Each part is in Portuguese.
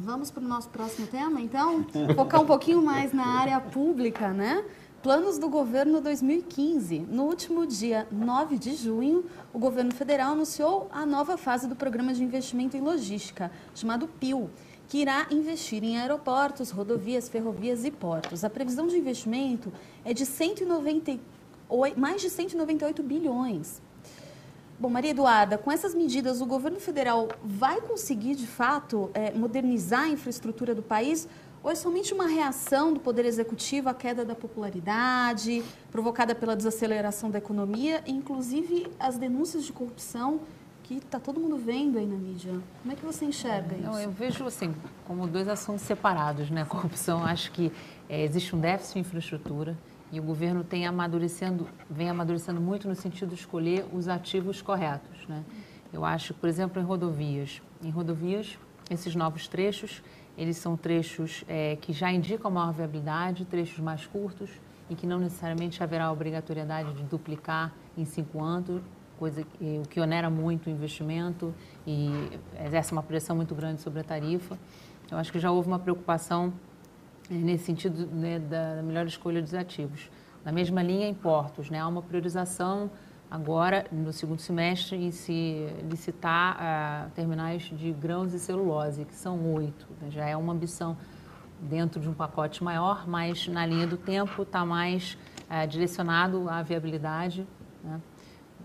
Vamos para o nosso próximo tema, então? Focar um pouquinho mais na área pública, né? Planos do governo 2015. No último dia 9 de junho, o governo federal anunciou a nova fase do Programa de Investimento em Logística, chamado PIL, que irá investir em aeroportos, rodovias, ferrovias e portos. A previsão de investimento é de mais de 198 bilhões. Bom, Maria Eduarda, com essas medidas, o governo federal vai conseguir, de fato, modernizar a infraestrutura do país? Ou é somente uma reação do Poder Executivo à queda da popularidade, provocada pela desaceleração da economia, e inclusive as denúncias de corrupção que está todo mundo vendo aí na mídia? Como é que você enxerga isso? Eu vejo assim, como dois assuntos separados, né? A corrupção, acho que existe um déficit em infraestrutura e o governo vem amadurecendo muito no sentido de escolher os ativos corretos, né? Eu acho, por exemplo, em rodovias, esses novos trechos, eles são trechos que já indicam maior viabilidade, trechos mais curtos e que não necessariamente haverá obrigatoriedade de duplicar em 5 anos, o que onera muito o investimento e exerce uma pressão muito grande sobre a tarifa. Eu acho que já houve uma preocupação nesse sentido, né, da melhor escolha dos ativos. Na mesma linha, em portos, né, há uma priorização agora, no segundo semestre, em se licitar terminais de grãos e celulose, que são 8. Né, já é uma ambição dentro de um pacote maior, mas na linha do tempo está mais direcionado à viabilidade, né?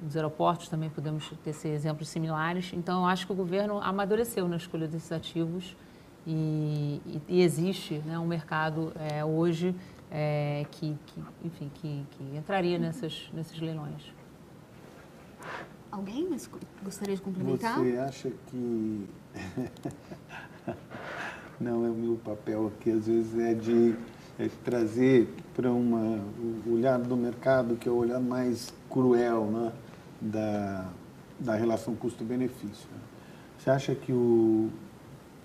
Os aeroportos também podemos ter exemplos similares. Então, eu acho que o governo amadureceu na escolha desses ativos e existe, né, um mercado hoje que entraria nesses leilões. Alguém gostaria de complementar? Você acha que... Não, é o meu papel aqui, às vezes, é de trazer para o olhar do mercado, que é o olhar mais cruel, né, da relação custo-benefício. Você acha que,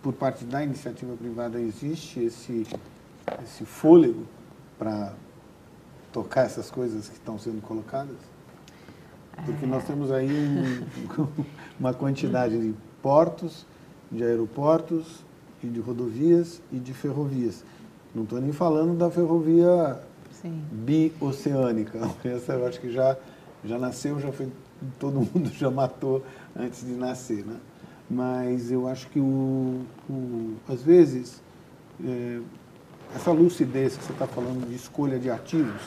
por parte da iniciativa privada, existe esse fôlego para tocar essas coisas que estão sendo colocadas? Porque nós temos aí uma quantidade de portos, de aeroportos, e de rodovias e de ferrovias. Não estou nem falando da ferrovia bioceânica. Essa eu acho que já nasceu, já foi, todo mundo já matou antes de nascer, né? Mas eu acho que, às vezes, essa lucidez que você está falando de escolha de ativos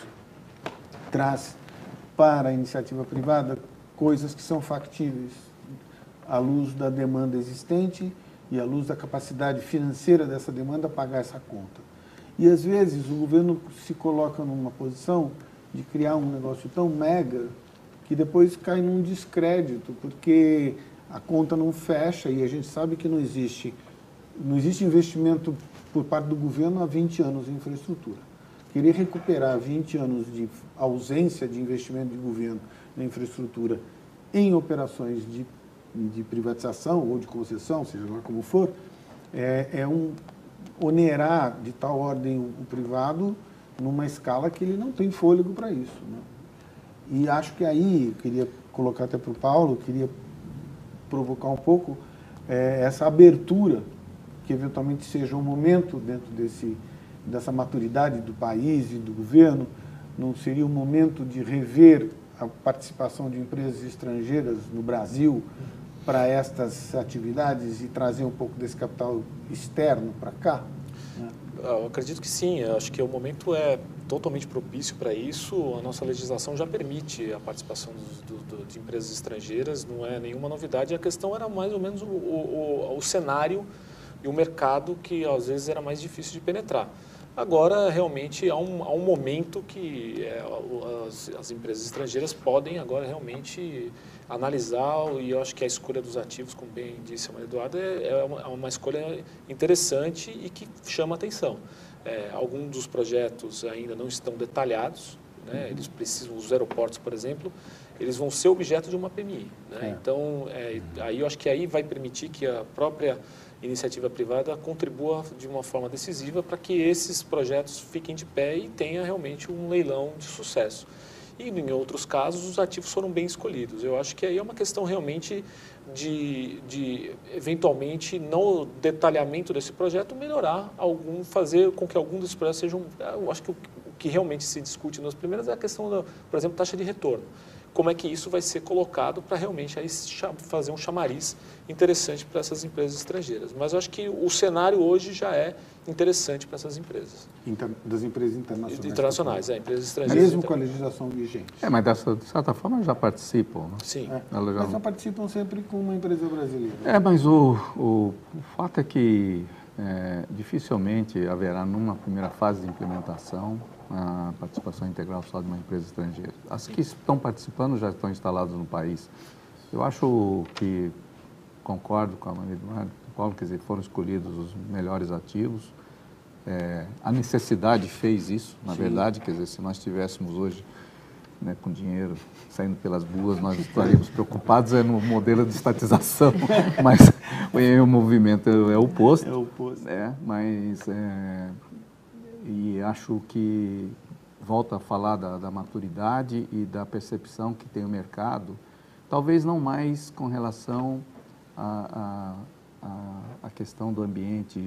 traz para a iniciativa privada coisas que são factíveis à luz da demanda existente e à luz da capacidade financeira dessa demanda pagar essa conta. E, às vezes, o governo se coloca numa posição de criar um negócio tão mega que depois cai num descrédito, porque a conta não fecha e a gente sabe que não existe investimento por parte do governo há 20 anos em infraestrutura. Querer recuperar 20 anos de ausência de investimento de governo na infraestrutura em operações de privatização ou de concessão, seja lá como for, onerar de tal ordem o privado numa escala que ele não tem fôlego para isso, né? E acho que aí, queria colocar até para o Paulo, queria provocar um pouco essa abertura, que eventualmente seja um momento dentro dessa maturidade do país e do governo, não seria um momento de rever a participação de empresas estrangeiras no Brasil para estas atividades e trazer um pouco desse capital externo para cá? Eu acredito que sim, eu acho que o momento é totalmente propício para isso. A nossa legislação já permite a participação de empresas estrangeiras, não é nenhuma novidade. A questão era mais ou menos o cenário e o mercado que às vezes era mais difícil de penetrar. Agora, realmente, há um momento que as empresas estrangeiras podem agora realmente analisar, e eu acho que a escolha dos ativos, como bem disse a Maria Eduarda, é uma escolha interessante e que chama atenção. Alguns dos projetos ainda não estão detalhados, né? Eles precisam, os aeroportos, por exemplo, eles vão ser objeto de uma PMI, né? Então, aí eu acho que aí vai permitir que a própria iniciativa privada contribua de uma forma decisiva para que esses projetos fiquem de pé e tenha realmente um leilão de sucesso. E em outros casos, os ativos foram bem escolhidos. Eu acho que aí é uma questão realmente de eventualmente, no detalhamento desse projeto, fazer com que algum desses projetos sejam... Eu acho que o que realmente se discute nas primeiras é a questão, por exemplo, taxa de retorno. Como é que isso vai ser colocado para realmente aí fazer um chamariz interessante para essas empresas estrangeiras. Mas eu acho que o cenário hoje já é interessante para essas empresas. Das empresas internacionais. Internacionais, empresas estrangeiras. Mesmo com a legislação vigente. Mas de certa forma já participam, né? Sim. Mas só participam sempre com uma empresa brasileira. Mas o fato é que dificilmente haverá, numa primeira fase de implementação, a participação integral só de uma empresa estrangeira. As que estão participando já estão instaladas no país. Eu acho que, concordo com a Maria Eduarda, Paulo, quer dizer, foram escolhidos os melhores ativos. A necessidade fez isso, na verdade, quer dizer, se nós estivéssemos hoje com dinheiro saindo pelas ruas, nós estaríamos preocupados no modelo de estatização, mas o movimento é o oposto. É o oposto. E acho que volta a falar da maturidade e da percepção que tem o mercado, talvez não mais com relação à questão do ambiente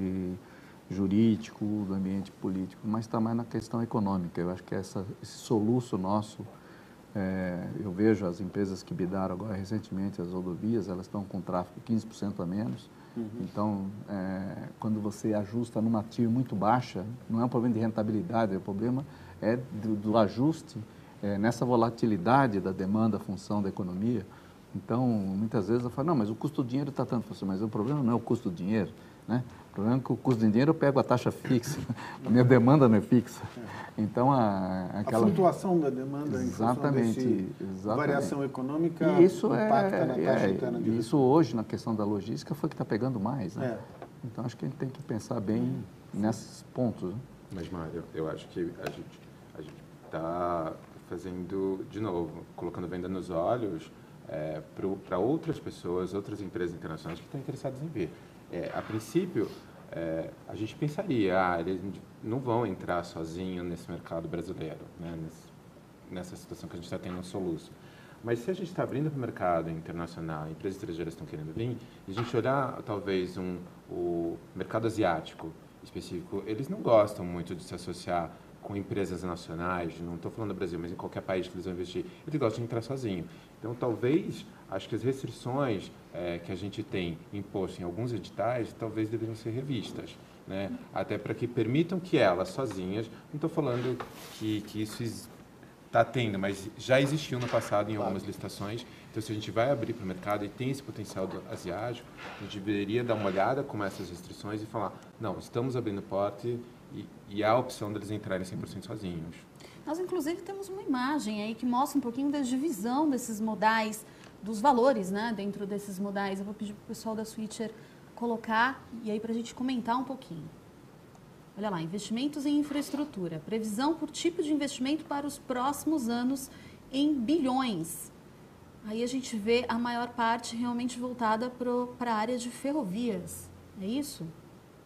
jurídico, do ambiente político, mas também na questão econômica. Eu acho que esse soluço nosso, eu vejo as empresas que bidaram agora recentemente as rodovias, elas estão com tráfego 15% a menos. Então, quando você ajusta numa TIR muito baixa, não é um problema de rentabilidade, o problema é do ajuste nessa volatilidade da demanda, função da economia. Então, muitas vezes eu falo, não, mas o custo do dinheiro está tanto, mas o problema não é o custo do dinheiro, né? O problema é que o custo do dinheiro eu pego a taxa fixa, a minha demanda não é fixa. Então, aquela... A flutuação da demanda em função desse variação econômica impacta na taxa interna de isso hoje, na questão da logística, foi que está pegando mais. Né? Então, acho que a gente tem que pensar bem nesses pontos. Né? Mas, Mário, eu acho que a gente está fazendo, de novo, colocando venda nos olhos para outras pessoas, outras empresas internacionais que estão interessadas em ver. A princípio, a gente pensaria, eles não vão entrar sozinhos nesse mercado brasileiro, né? Nessa situação que a gente está tendo um soluço. Mas se a gente está abrindo para o mercado internacional, empresas estrangeiras estão querendo vir, e a gente olhar talvez o mercado asiático específico, eles não gostam muito de se associar com empresas nacionais, não estou falando do Brasil, mas em qualquer país que eles vão investir, eles gostam de entrar sozinho. Então, talvez, acho que as restrições que a gente tem imposto em alguns editais, talvez deveriam ser revistas, né? Até para que permitam que elas, sozinhas, não estou falando que isso está tendo, mas já existiu no passado em algumas licitações. Então, se a gente vai abrir para o mercado e tem esse potencial do asiático, a gente deveria dar uma olhada com essas restrições e falar, não, estamos abrindo porta e há a opção deles entrarem 100% sozinhos. Nós, inclusive, temos uma imagem aí que mostra um pouquinho da divisão desses modais, dos valores, né, dentro desses modais. Eu vou pedir para o pessoal da Switcher colocar e aí para a gente comentar um pouquinho. Olha lá, investimentos em infraestrutura. Previsão por tipo de investimento para os próximos anos em bilhões. Aí a gente vê a maior parte realmente voltada para a área de ferrovias. É isso?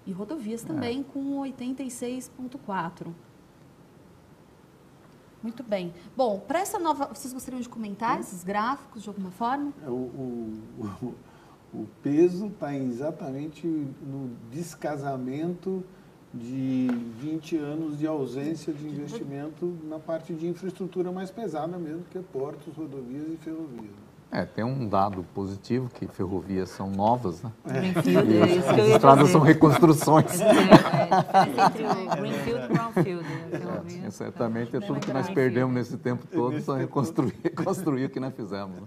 E rodovias também, com 86,4%. Muito bem. Bom, para essa nova... Vocês gostariam de comentar esses gráficos de alguma forma? O peso está exatamente no descasamento de 20 anos de ausência de investimento na parte de infraestrutura mais pesada mesmo, que é portos, rodovias e ferrovias. Tem um dado positivo, que ferrovias são novas, né? Greenfield, E isso que eu as ia estradas dizer. são reconstruções. Entre o Greenfield e o Brownfield. Certamente é tudo que nós perdemos nesse tempo todo, só reconstruir o que nós fizemos. Né?